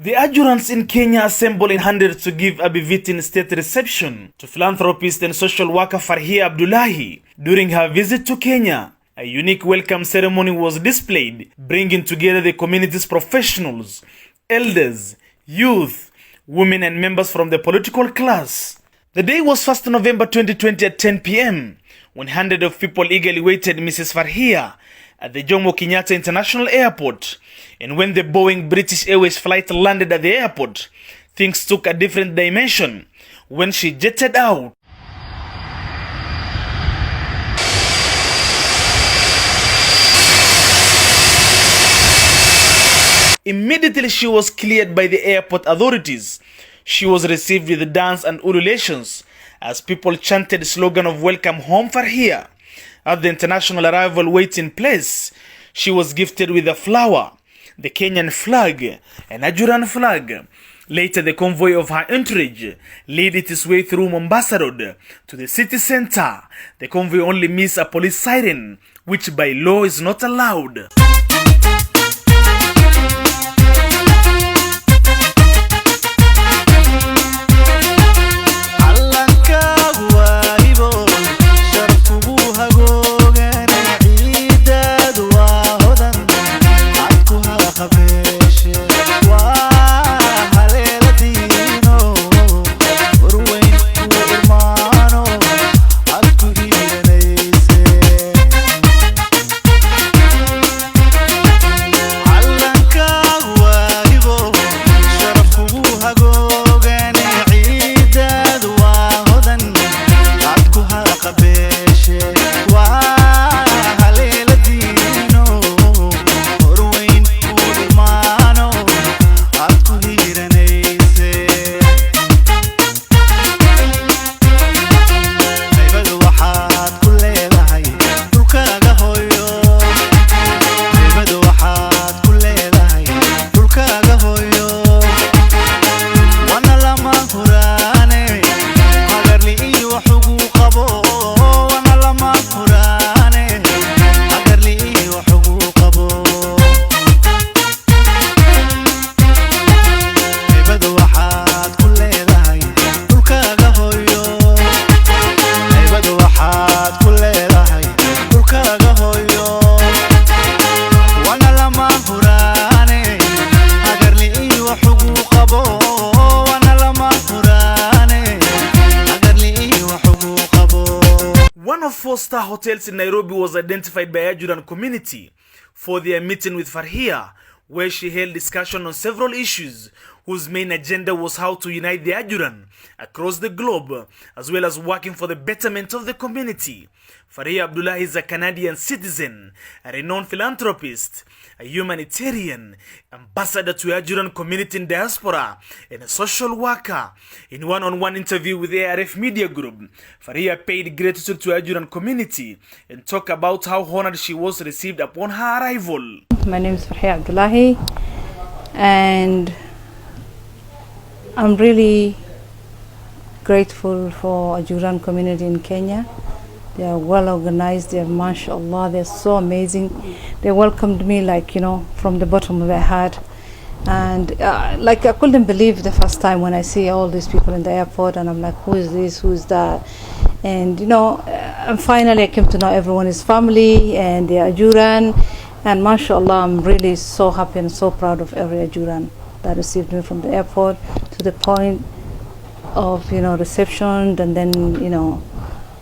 The Ajuuraans in Kenya assemble in hundreds to give a befitting state reception to philanthropist and social worker Farxiyo Abdullahi during her visit to Kenya. A unique welcome ceremony was displayed, bringing together the community's professionals, elders, youth, women and members from the political class. The day was 1st November 2020 at 10 p.m. when hundreds of people eagerly waited Mrs. Farxiyo at the Jomo Kenyatta International Airport. And when the Boeing British Airways flight landed at the airport, things took a different dimension when she jetted out. Immediately she was cleared by the airport authorities. She was received with dance and ululations as people chanted the slogan of "Welcome home Farxiyo." At the international arrival waiting place, she was gifted with a flower, the Kenyan flag, and Ajuuraan flag. Later, the convoy of her entourage led its way through Mombasa Road to the city center. The convoy only missed a police siren, which by law is not allowed. One of 4-star hotels in Nairobi was identified by Ajuuraan community for their meeting with Farxiyo, where she held discussion on several issues whose main agenda was how to unite the Ajuuraan across the globe, as well as working for the betterment of the community. Farxiyo Abdullahi is a Canadian citizen, a renowned philanthropist, a humanitarian, ambassador to Ajuuraan community in diaspora, and a social worker. In one-on-one interview with ARF Media Group, Farxiyo paid gratitude to Ajuuraan community and talked about how honored she was received upon her arrival. My name is Farxiyo Abdullahi, and I'm really grateful for Ajuuraan community in Kenya. They are well organized, they are mashallah, they're so amazing. They welcomed me like, from the bottom of their heart. And I couldn't believe the first time when I see all these people in the airport, and I'm like, who is this, who is that? And and finally I came to know everyone is family and they are Ajuuraan. And mashallah, I'm really so happy and so proud of every Ajuuraan that received me from the airport to the point of reception, and then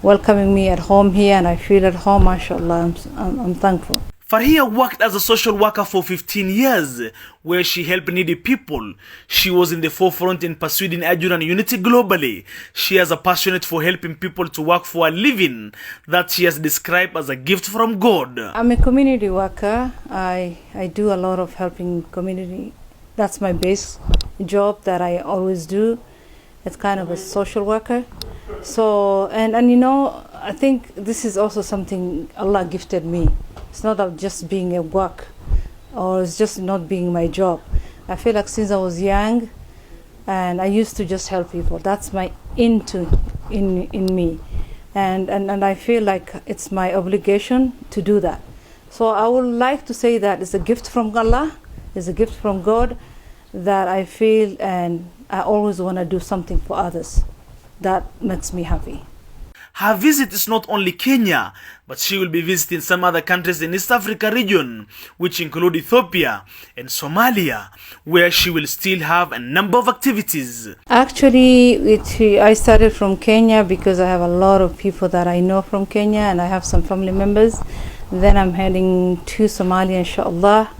welcoming me at home here, and I feel at home. Mashallah, I'm thankful. Farxiyo worked as a social worker for 15 years, where she helped needy people. She was in the forefront in pursuing Ajuuraan unity globally. She is passionate for helping people to work for a living that she has described as a gift from God. I'm a community worker. I do a lot of helping community. That's my base job that I always do. It's kind of a social worker. So, and I think this is also something Allah gifted me. It's not of just being a work, or it's just not being my job. I feel like since I was young, and I used to just help people. That's my in me, and I feel like it's my obligation to do that. So I would like to say that it's a gift from Allah, it's a gift from God, that I feel and I always want to do something for others. That makes me happy. Her visit is not only Kenya, but she will be visiting some other countries in East Africa region, which include Ethiopia and Somalia, where she will still have a number of activities. Actually, I started from Kenya because I have a lot of people that I know from Kenya and I have some family members. Then I'm heading to Somalia, inshallah.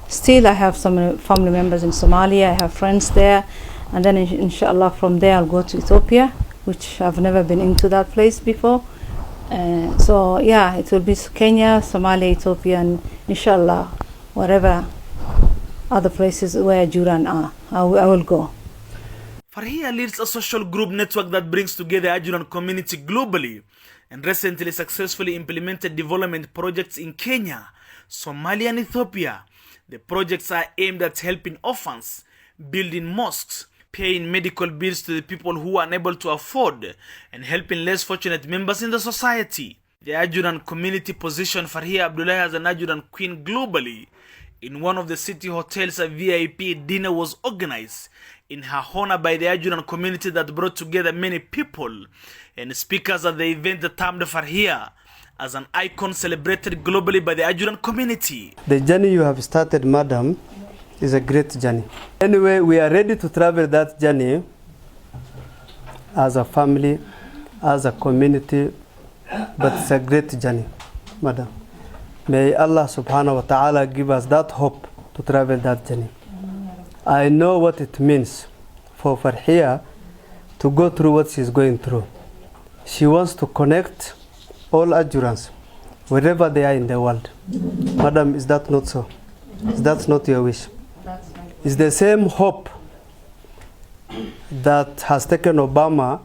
Still, I have some family members in Somalia. I have friends there. And then, inshallah, from there I'll go to Ethiopia, which I've never been into that place before. So yeah, it will be Kenya, Somalia, Ethiopia, and inshallah, whatever other places where Ajuuraan are, I will go. Farxiyo leads a social group network that brings together Ajuuraan community globally and recently successfully implemented development projects in Kenya, Somalia, and Ethiopia. The projects are aimed at helping orphans, building mosques, paying medical bills to the people who are unable to afford, and helping less fortunate members in the society. The Ajuuraan community positioned Farxiyo Abdullahi as an Ajuuraan queen globally. In one of the city hotels, a VIP dinner was organized in her honor by the Ajuuraan community that brought together many people, and speakers at the event termed Farxiyo as an icon celebrated globally by the Ajuuraan community. The journey you have started, madam, is a great journey. Anyway, we are ready to travel that journey as a family, as a community, but it's a great journey, madam. May Allah subhanahu wa ta'ala give us that hope to travel that journey. I know what it means for Farxiyo to go through what she's going through. She wants to connect all Ajuuraans, wherever they are in the world. Madam, is that not so? Is that not your wish? It's the same hope that has taken Obama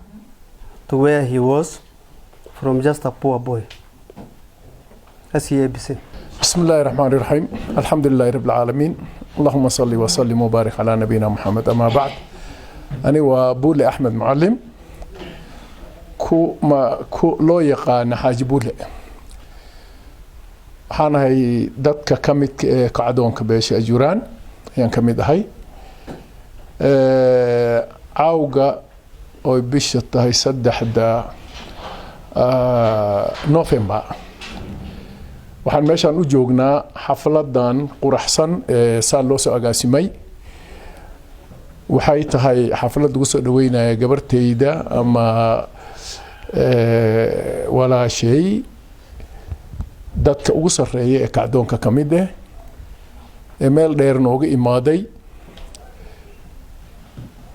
to where he was from just a poor boy. That's the ABC. بسم الله الرحمن الرحيم الحمد لله رب العالمين اللهم صل وسلم وبارك على نبينا محمد أما بعد أنا وبولي أحمد معلم كو لو يقان حاج بولي حانا هي دادك كميت كعدون كبيش أجوران يعني كميت هاي عاوغا أو بيشت هاي سدح دا نوفمبر waxaan meeshaan u joognaa xafladan quraxsan ee saa loo soo agaasimay waxay tahay xaflad lagu soo dhaweynaya gabartayda ama walaashay dadka ugu sarreeya ee kacdoonka ka mid ah ee meel dheer nooga imaaday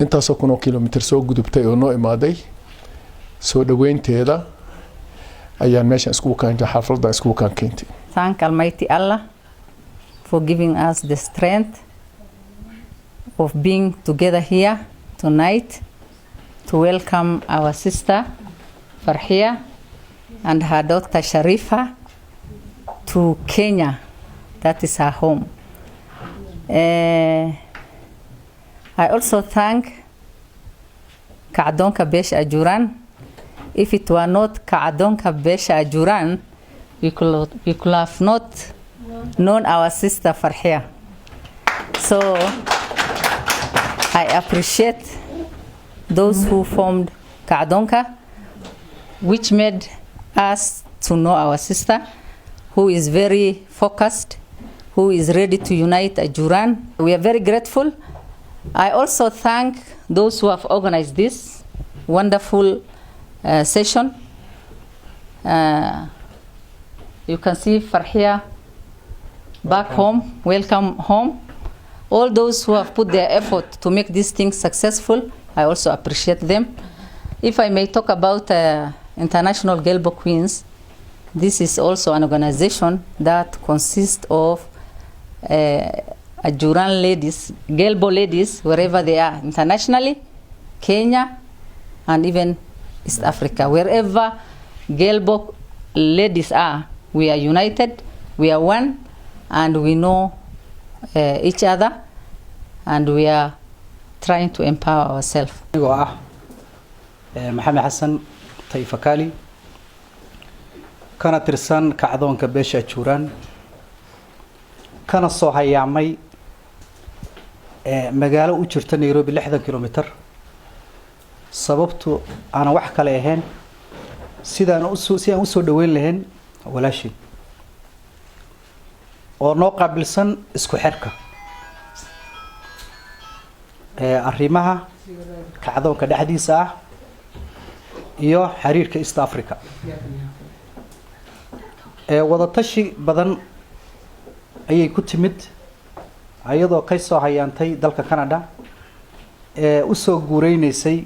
intaasoo kun oo kilomitir soo gudubtay oo noo imaaday soo dhaweynteeda ayaan meeshaan iskugu kaantay xafladan iskugu kaantay. Thank Almighty Allah for giving us the strength of being together here tonight to welcome our sister Farxiyo and her daughter Sharifa to Kenya. That is her home. I also thank Kacdoonka Beesha Ajuuraan. If it were not Kacdoonka Beesha Ajuuraan, we could have not known our sister Farxiyo. So I appreciate those who formed Kacdoonka, which made us to know our sister, who is very focused, who is ready to unite Ajuuraan. We are very grateful. I also thank those who have organized this wonderful session. You can see Farxiyo back home, welcome home. All those who have put their effort to make these things successful, I also appreciate them. If I may talk about International Gelbo Queens, this is also an organization that consists of Ajuuraan ladies, Gelbo ladies, wherever they are, internationally, Kenya, and even East Africa. Wherever Gelbo ladies are, we are united, we are one, and we know each other, and we are trying to empower ourselves. Maxamed Xasan Tayfakali kana tirsan Kacdoonka Beesha Ajuuraan kana soo hayaamay magaalo u jirta Nairobi 60 kilomitir sababtu ana wax kale ahayn sidaan u soo dhaweyn lahayn walaashii oo noo qaabilsan isku xirka arrimaha kacdoonka dhexdiisa ah iyo xiriirka East Africa wada tashi badan ayay ku timid ayadoo ka soo hayaantay dalka Canada u soo guureynaysay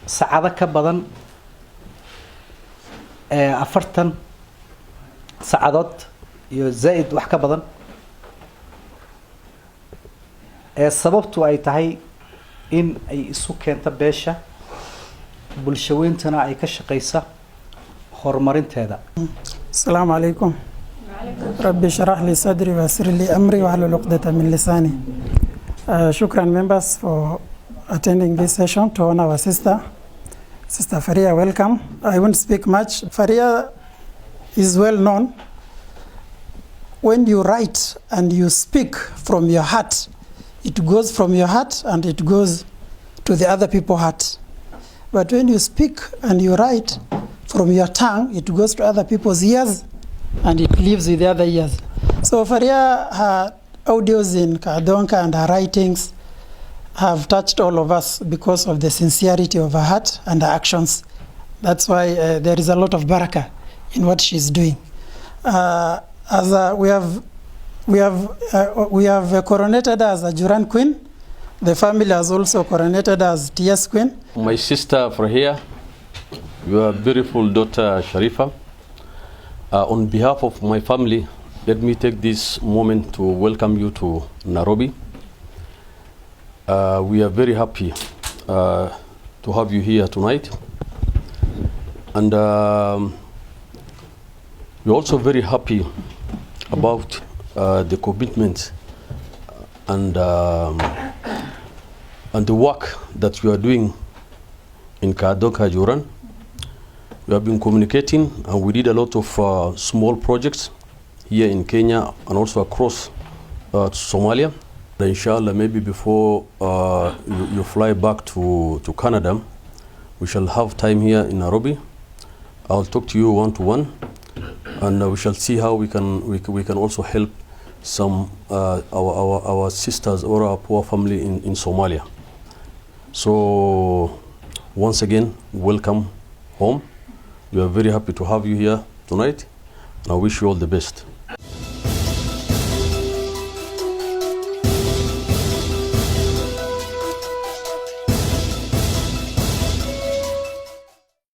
saacado ka badan 40 saacadood iyo zaid wax ka badan sababtu ay tahay in ay isu keento beesha bulshaweentana ay ka shaqeysa horumarinteeda. السلام عليكم. ربي اشرح لي صدري ويسر لي امري واحلل عقدة من لساني. شكرا members for attending this session to honor our sister Farxiyo. Welcome. I won't speak much. Farxiyo is well known. When you write and you speak from your heart, it goes from your heart and it goes to the other people's heart. But when you speak and you write from your tongue, it goes to other people's ears and it lives with the other ears. So Farxiyo, her audios in Kadonka and her writings have touched all of us because of the sincerity of her heart and her actions. That's why there is a lot of barakah in what she's doing. We have coronated her as Ajuuraan Queen. The family has also coronated her as TS Queen. My sister Farxiyo, your beautiful daughter Sharifa. On behalf of my family, let me take this moment to welcome you to Nairobi. We are very happy to have you here tonight. And we're also very happy about the commitment and the work that you are doing in Ajuuraan. We have been communicating and we did a lot of small projects here in Kenya and also across Somalia. Inshallah, maybe before you fly back to Canada, we shall have time here in Nairobi. I'll talk to you one-to-one, and we shall see how we can also help some our sisters or our poor family in Somalia. So once again, welcome home. We are very happy to have you here tonight, and I wish you all the best.